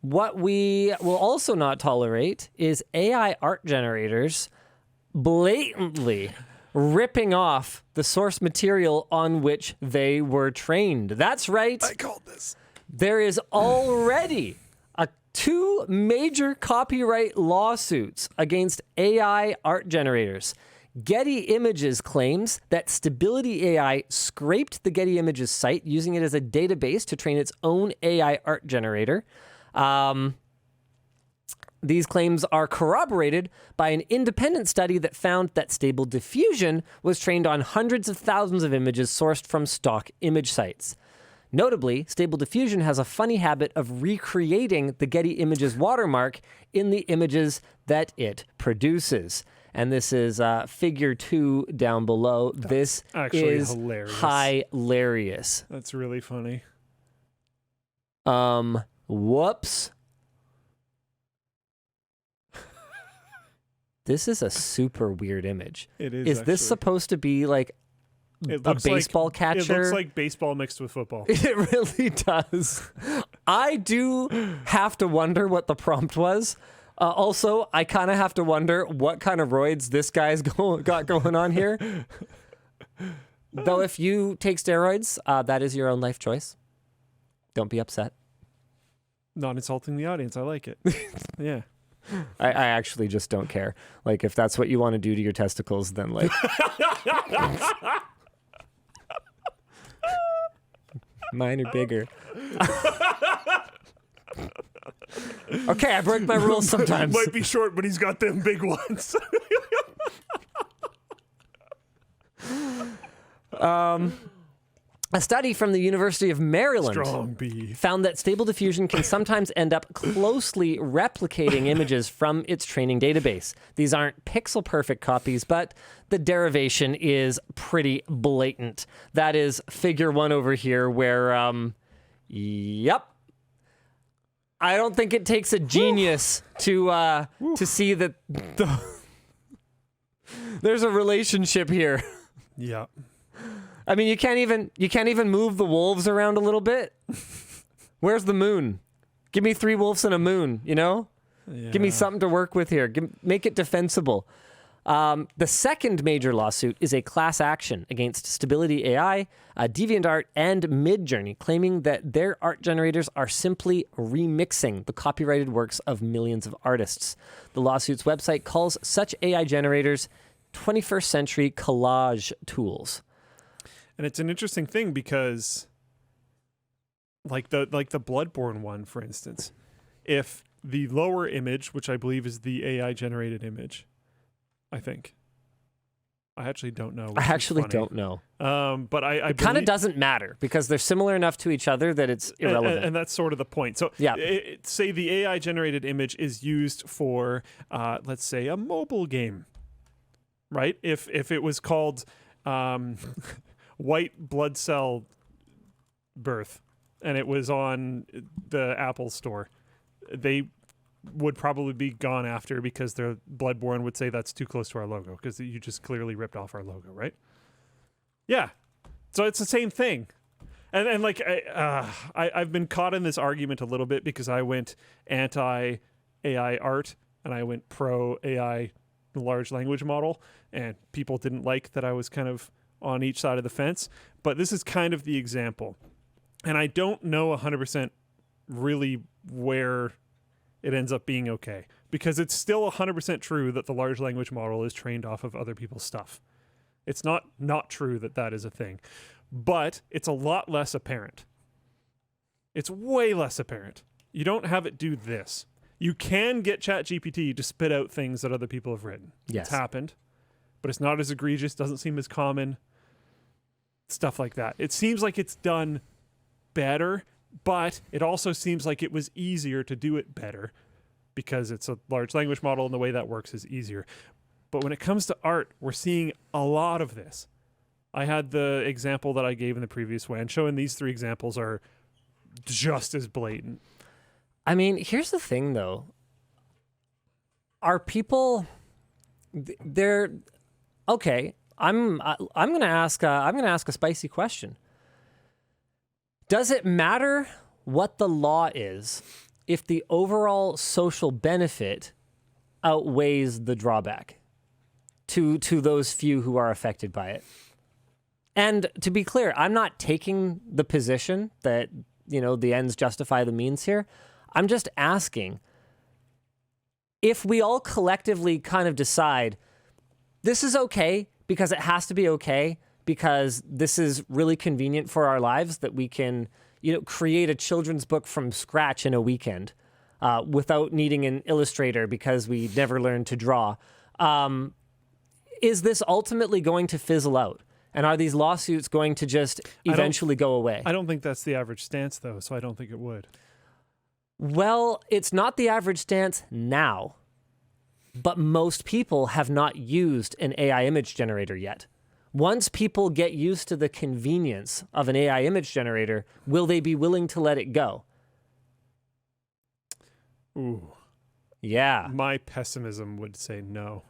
What we will also not tolerate is AI art generators blatantly ripping off the source material on which they were trained. That's right. I called this. There is already two major copyright lawsuits against AI art generators. Getty Images claims that Stability AI scraped the Getty Images site using it as a database to train its own AI art generator. These claims are corroborated by an independent study that found that Stable Diffusion was trained on hundreds of thousands of images sourced from stock image sites. Notably, Stable Diffusion has a funny habit of recreating the Getty Images watermark in the images that it produces. And this is figure 2 down below. This is hilarious. That's really funny. Whoops. This is a super weird image. It is. Is this supposed to be like a baseball catcher? It looks like baseball mixed with football. It really does. I do have to wonder what the prompt was. Also, I kind of have to wonder what kind of roids this guy's got going on here. Though if you take steroids, that is your own life choice. Don't be upset. Not insulting the audience. I like it. Yeah. I actually just don't care. Like, if that's what you want to do to your testicles, then like... Mine are bigger. Okay, I break my rules sometimes. Might be short, but he's got them big ones. A study from the University of Maryland Strong B. found that Stable Diffusion can sometimes end up closely replicating images from its training database. These aren't pixel-perfect copies, but the derivation is pretty blatant. That is figure 1 over here where, yep. I don't think it takes a genius to see that there's a relationship here. Yeah. I mean, you can't even move the wolves around a little bit. Where's the moon? Give me 3 wolves and a moon, you know? Yeah. Give me something to work with here. Make it defensible. The second major lawsuit is a class action against Stability AI, DeviantArt, and Midjourney, claiming that their art generators are simply remixing the copyrighted works of millions of artists. The lawsuit's website calls such AI generators 21st century collage tools. And it's an interesting thing because like the Bloodborne one, for instance, if the lower image, which I believe is the AI generated image, I think. I actually don't know. I actually don't know. But I it kind of doesn't matter because they're similar enough to each other that it's irrelevant. And that's sort of the point. So yeah. Say the AI generated image is used for, let's say, a mobile game, right? If it was called White Blood Cell Birth and it was on the Apple Store, they would probably be gone after because their Bloodborne would say that's too close to our logo because you just clearly ripped off our logo, right? Yeah. So it's the same thing. And like I've been caught in this argument a little bit because I went anti-AI art and I went pro-AI large language model, and people didn't like that I was kind of on each side of the fence. But this is kind of the example. And I don't know 100% really where it ends up being okay, because it's still 100% true that the large language model is trained off of other people's stuff. It's not true that that is a thing, but it's a lot less apparent. It's way less apparent. You don't have it do this. You can get ChatGPT to spit out things that other people have written. Yes. It's happened, but it's not as egregious, doesn't seem as common, stuff like that. It seems like it's done better, but it also seems like it was easier to do it better because it's a large language model and the way that works is easier. But when it comes to art, we're seeing a lot of this. I had the example that I gave in the previous one, showing these 3 examples are just as blatant. I mean, here's the thing, though. Are people? They're okay. I'm gonna ask a spicy question. Does it matter what the law is if the overall social benefit outweighs the drawback to those few who are affected by it. And to be clear, I'm not taking the position that, the ends justify the means here. I'm just asking, if we all collectively kind of decide this is okay because it has to be okay, because this is really convenient for our lives, that we can, create a children's book from scratch in a weekend without needing an illustrator because we never learned to draw. Is this ultimately going to fizzle out? And are these lawsuits going to just eventually go away? I don't think that's the average stance, though, so I don't think it would. Well, it's not the average stance now, but most people have not used an AI image generator yet. Once people get used to the convenience of an AI image generator, will they be willing to let it go? Ooh. Yeah. My pessimism would say no.